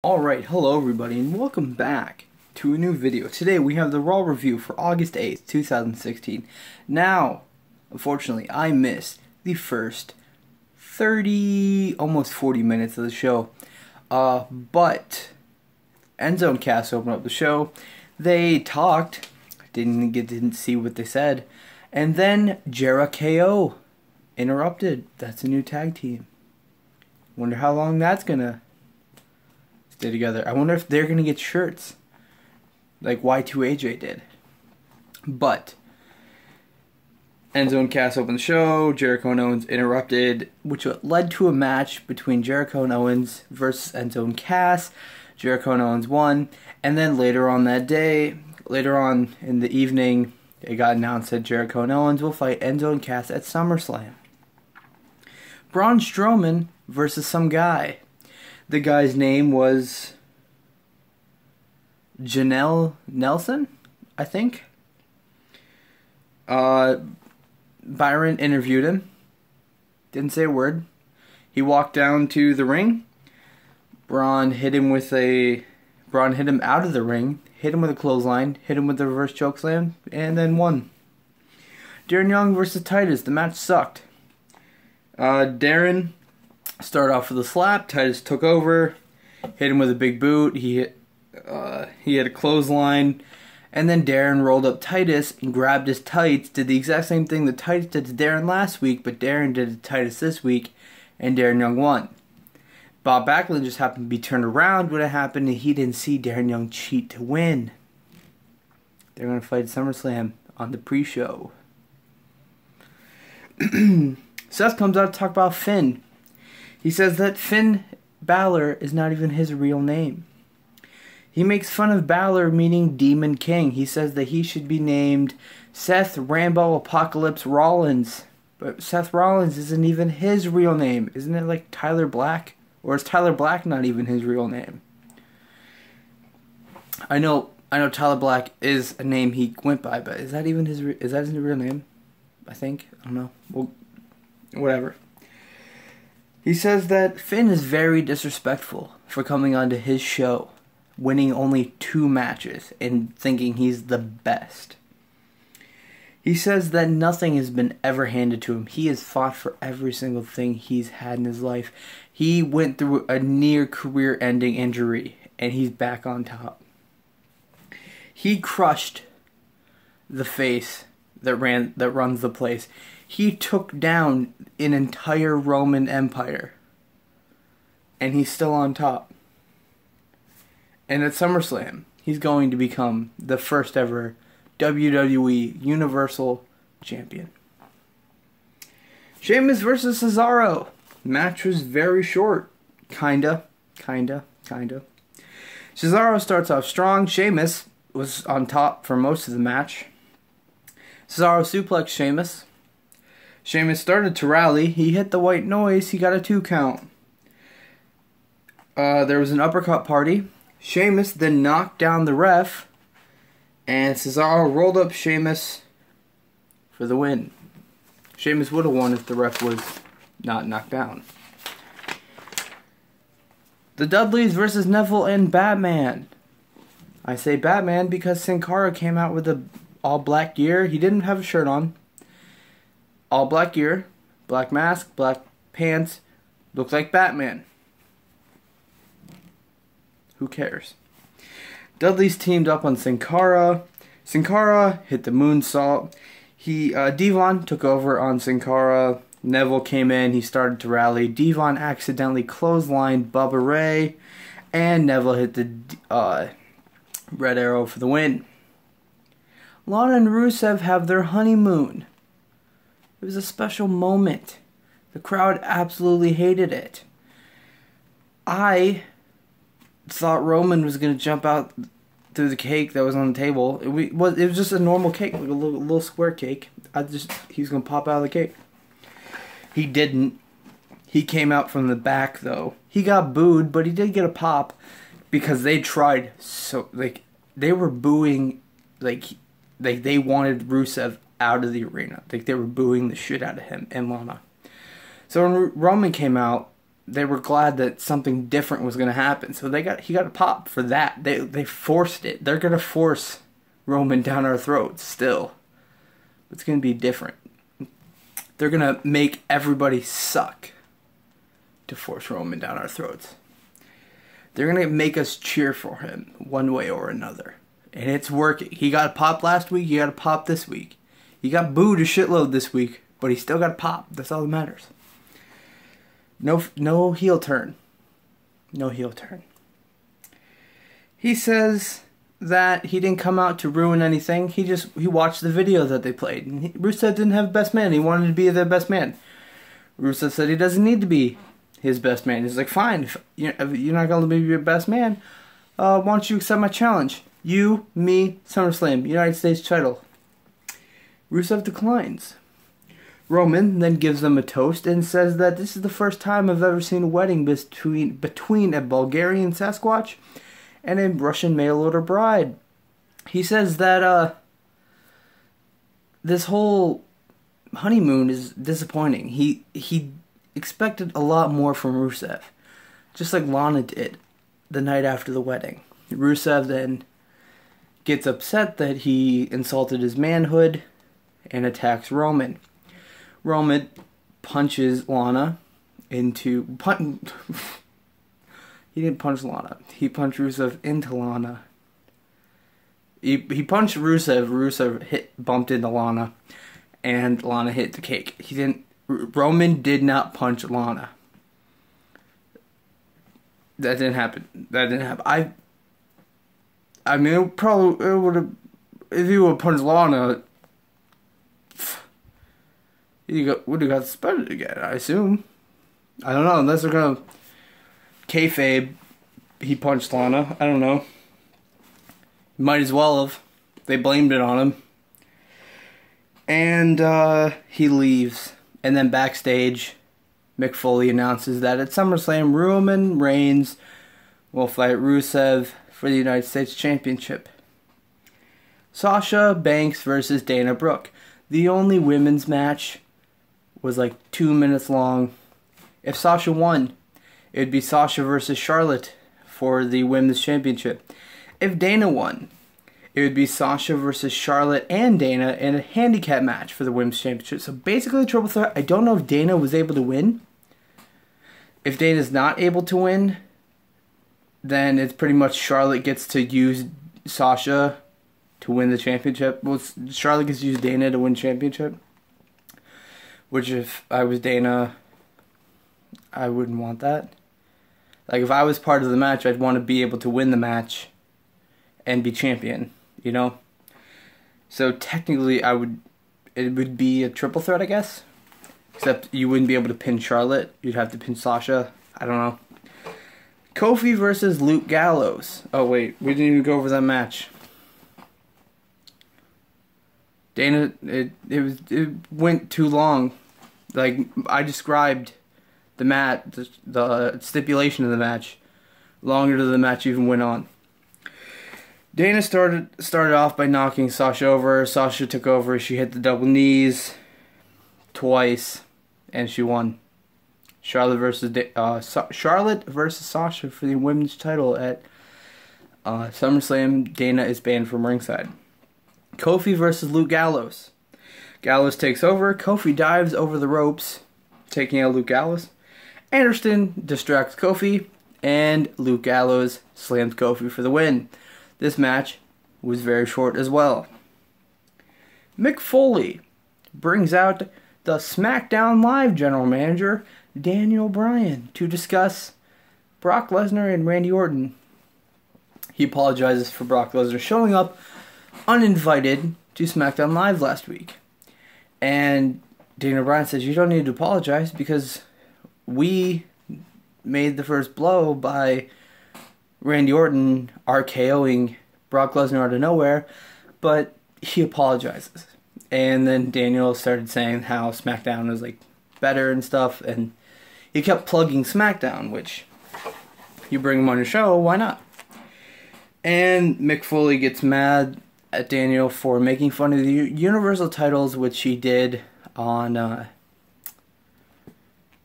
Alright, hello everybody and welcome back to a new video. Today we have the Raw review for August 8th, 2016. Now, unfortunately, I missed the first 30, almost 40 minutes of the show. But Enzo and Cass opened up the show. They talked, didn't see what they said. And then Jericho interrupted. That's a new tag team. Wonder how long that's gonna stay together. I wonder if they're gonna get shirts like Y2AJ did. But Enzo and Cass opened the show. Jericho and Owens interrupted, which led to a match between Jericho and Owens versus Enzo and Cass. Jericho and Owens won, and then later on that day, later on in the evening, it got announced that Jericho and Owens will fight Enzo and Cass at SummerSlam. Braun Strowman versus some guy. The guy's name was Janelle Nelson, I think. Byron interviewed him. Didn't say a word. He walked down to the ring. Braun hit him out of the ring, hit him with a clothesline, hit him with the reverse chokeslam, and then won. Darren Young versus Titus. The match sucked. Darren started off with a slap. Titus took over, hit him with a big boot. He had a clothesline, and then Darren rolled up Titus and grabbed his tights. Did the exact same thing that Titus did to Darren last week, but Darren did it to Titus this week, and Darren Young won. Bob Backlund just happened to be turned around when it happened, and he didn't see Darren Young cheat to win. They're going to fight at SummerSlam on the pre-show. Seth comes out to talk about Finn. He says that Finn Balor is not even his real name. He makes fun of Balor meaning Demon King. He says that he should be named Seth Rambo Apocalypse Rollins. But Seth Rollins isn't even his real name. Isn't it like Tyler Black? Or is Tyler Black not even his real name? I know Tyler Black is a name he went by, but is that even his real name? I think. I don't know. Well, whatever. He says that Finn is very disrespectful for coming onto his show, winning only 2 matches, and thinking he's the best. He says that nothing has been ever handed to him. He has fought for every single thing he's had in his life. He went through a near career-ending injury, and he's back on top. He crushed the face that runs the place. He took down an entire Roman Empire, and he's still on top. And at SummerSlam, he's going to become the first ever WWE Universal Champion. Sheamus versus Cesaro. Match was very short. Kinda. Cesaro starts off strong. Sheamus was on top for most of the match. Cesaro suplexed Sheamus. Sheamus started to rally. He hit the white noise. He got a 2 count. There was an uppercut party. Sheamus then knocked down the ref. And Cesaro rolled up Sheamus for the win. Sheamus would have won if the ref was not knocked down. The Dudleys versus Neville and Batman. I say Batman because Sin Cara came out with a all black gear. He didn't have a shirt on. All black gear, black mask, black pants. Looked like Batman. Who cares? Dudley's teamed up on Sin Cara. Sin Cara hit the moonsault. Devon took over on Sin Cara. Neville came in. He started to rally. Devon accidentally clotheslined Bubba Ray. And Neville hit the Red Arrow for the win. Lana and Rusev have their honeymoon. It was a special moment. The crowd absolutely hated it. I thought Roman was going to jump out through the cake that was on the table. It was just a normal cake, like a little square cake. He was going to pop out of the cake. He didn't. He came out from the back, though. He got booed, but he did get a pop because they tried so, they were booing, they wanted Rusev out of the arena. They were booing the shit out of him and Lana. So when Roman came out, they were glad that something different was going to happen. So he got a pop for that. They forced it. They're going to force Roman down our throats still. It's going to be different. They're going to make everybody suck to force Roman down our throats. They're going to make us cheer for him one way or another. And it's working. He got a pop last week. He got a pop this week. He got booed a shitload this week. But he still got a pop. That's all that matters. No heel turn. No heel turn. He says that he didn't come out to ruin anything. He watched the video that they played. And Rusev didn't have best man. He wanted to be their best man. Rusev said he doesn't need to be his best man. He's like, fine, if you're not going to be your best man, why don't you accept my challenge? You, me, SummerSlam, United States title. Rusev declines. Roman then gives them a toast and says that this is the first time I've ever seen a wedding between a Bulgarian Sasquatch and a Russian mail-order bride. He says that this whole honeymoon is disappointing. He expected a lot more from Rusev, just like Lana did the night after the wedding. Rusev then gets upset that he insulted his manhood and attacks Roman. Roman punches Lana into... He didn't punch Lana. He punched Rusev into Lana. He punched Rusev. Rusev bumped into Lana, and Lana hit the cake. Roman did not punch Lana. That didn't happen. I mean, it would have... If he would have punched Lana, he would have got suspended again, I assume. I don't know, unless they're going to kayfabe he punched Lana. I don't know. Might as well have. They blamed it on him. And he leaves. And then backstage, Mick Foley announces that at SummerSlam, Roman Reigns will fight Rusev for the United States Championship. Sasha Banks versus Dana Brooke. The only women's match was like 2 minutes long. If Sasha won, it would be Sasha versus Charlotte for the women's championship. If Dana won, it would be Sasha versus Charlotte and Dana in a handicap match for the women's championship. So basically a triple threat. I don't know if Dana was able to win. If Dana's not able to win, then it's pretty much Charlotte gets to use Sasha to win the championship. Well, Charlotte gets to use Dana to win championship. Which if I was Dana, I wouldn't want that. Like if I was part of the match, I'd want to be able to win the match and be champion, you know? So technically it would be a triple threat, I guess. Except you wouldn't be able to pin Charlotte. You'd have to pin Sasha. I don't know. Kofi versus Luke Gallows. Oh wait, we didn't even go over that match. Dana, it went too long. Like I described the stipulation of the match longer than the match even went on. Dana started off by knocking Sasha over. Sasha took over. She hit the double knees twice, and she won. Charlotte versus Sasha for the women's title at SummerSlam. Dana is banned from ringside. Kofi versus Luke Gallows. Gallows takes over. Kofi dives over the ropes, taking out Luke Gallows. Anderson distracts Kofi, and Luke Gallows slams Kofi for the win. This match was very short as well. Mick Foley brings out the SmackDown Live general manager, Daniel Bryan, to discuss Brock Lesnar and Randy Orton. He apologizes for Brock Lesnar showing up uninvited to SmackDown Live last week. And Daniel Bryan says, you don't need to apologize because we made the first blow by Randy Orton RKOing Brock Lesnar out of nowhere, but he apologizes. And then Daniel started saying how SmackDown was like better and stuff, and he kept plugging SmackDown, which you bring him on your show, why not? And Mick Foley gets mad at Daniel for making fun of the Universal titles, which he did on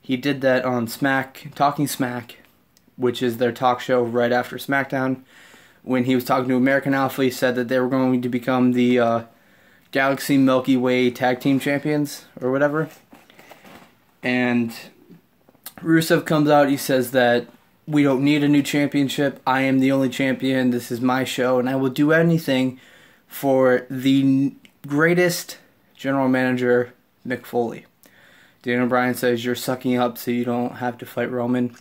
He did that on Talking Smack, which is their talk show right after SmackDown. When he was talking to American Alpha, he said that they were going to become the Galaxy Milky Way Tag Team Champions, or whatever. And Rusev comes out, he says that we don't need a new championship. I am the only champion. This is my show, and I will do anything for the greatest general manager, Mick Foley. Daniel Bryan says, you're sucking up so you don't have to fight Roman.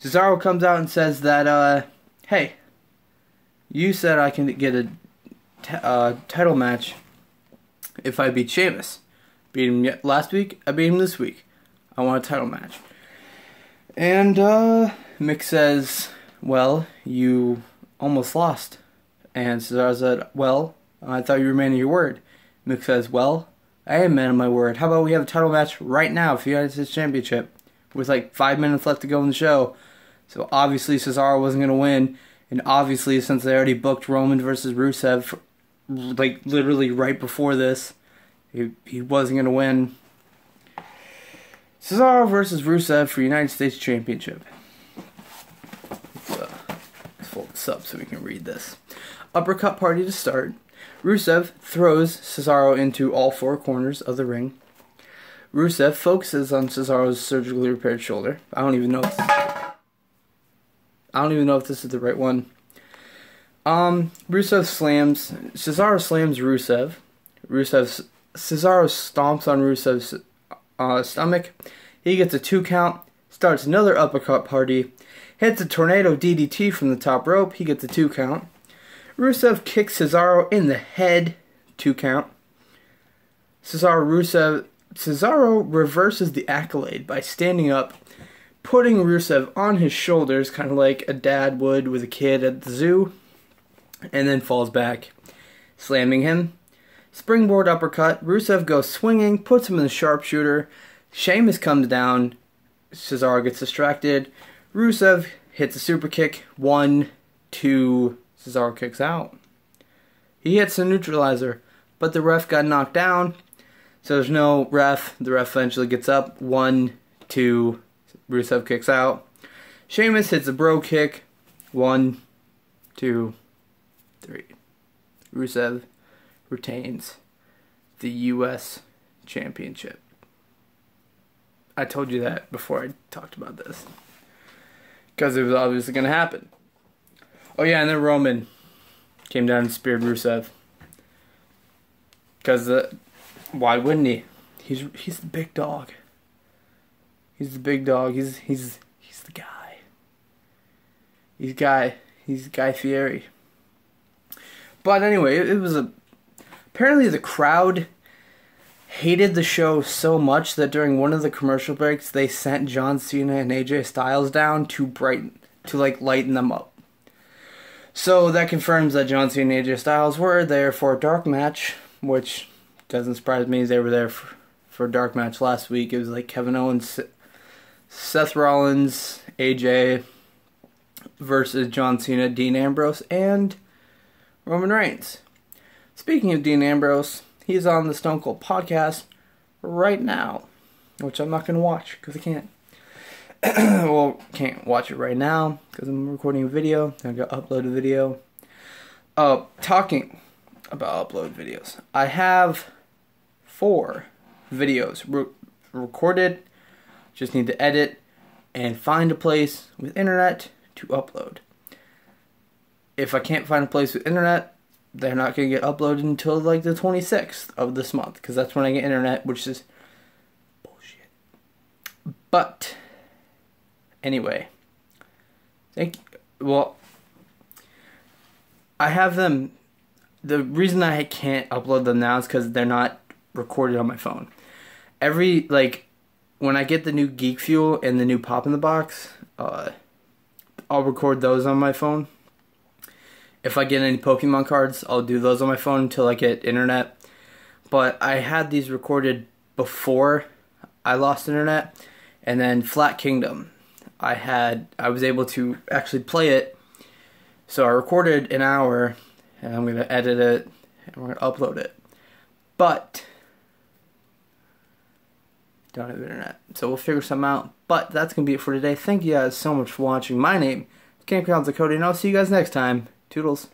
Cesaro comes out and says that, hey, you said I can get a title match if I beat Sheamus. Beat him last week, I beat him this week. I want a title match. And Mick says, well, you almost lost. And Cesaro said, well, I thought you were man of your word. Mick says, well, I am man of my word. How about we have a title match right now for the United States Championship with like 5 minutes left to go in the show? So obviously Cesaro wasn't going to win. And obviously, since they already booked Roman versus Rusev, like literally right before this, he wasn't going to win. Cesaro versus Rusev for United States Championship. Let's fold this up so we can read this. Uppercut party to start. Rusev throws Cesaro into all four corners of the ring. Rusev focuses on Cesaro's surgically repaired shoulder. I don't even know if this is the right one. Cesaro slams Rusev. Cesaro stomps on Rusev's stomach. He gets a 2 count. Starts another uppercut party. Hits a tornado DDT from the top rope. He gets a 2 count. Rusev kicks Cesaro in the head. 2 count. Cesaro reverses the accolade by standing up, putting Rusev on his shoulders, kind of like a dad would with a kid at the zoo, and then falls back, slamming him. Springboard uppercut. Rusev goes swinging, puts him in the sharpshooter. Sheamus comes down. Cesaro gets distracted. Rusev hits a super kick. 1, 2. Cesaro kicks out. He hits the neutralizer, but the ref got knocked down, so there's no ref. The ref eventually gets up. 1, 2. Rusev kicks out. Sheamus hits a bro kick. 1, 2, 3. Rusev retains the U.S. Championship. I told you that before I talked about this, because it was obviously going to happen. Oh yeah, and then Roman came down and speared Rusev. Because why wouldn't he? He's the big dog. He's the big dog. He's the guy. He's Guy Fieri. But anyway, it was apparently the crowd hated the show so much that during one of the commercial breaks they sent John Cena and AJ Styles down to lighten them up. So that confirms that John Cena and AJ Styles were there for a dark match, which doesn't surprise me. They were there for a dark match last week. It was like Kevin Owens, Seth Rollins, AJ versus John Cena, Dean Ambrose, and Roman Reigns. Speaking of Dean Ambrose, he's on the Stone Cold podcast right now, which I'm not going to watch because I can't. Well, can't watch it right now because I'm recording a video. I got to upload a video. Talking about upload videos, I have 4 videos recorded. Just need to edit and find a place with internet to upload. If I can't find a place with internet, they're not going to get uploaded until like the 26th of this month, because that's when I get internet, which is bullshit. But anyway, well, I have them. The reason I can't upload them now is because they're not recorded on my phone. When I get the new Geek Fuel and the new Pop in the Box, I'll record those on my phone. If I get any Pokemon cards, I'll do those on my phone until I get internet. But I had these recorded before I lost internet, and then Flat Kingdom, I was able to actually play it. So I recorded an hour, and I'm gonna edit it, and we're gonna upload it. But Don't have internet. So we'll figure something out. But that's going to be it for today. Thank you guys so much for watching. My name is Camp Cody, and I'll see you guys next time. Toodles.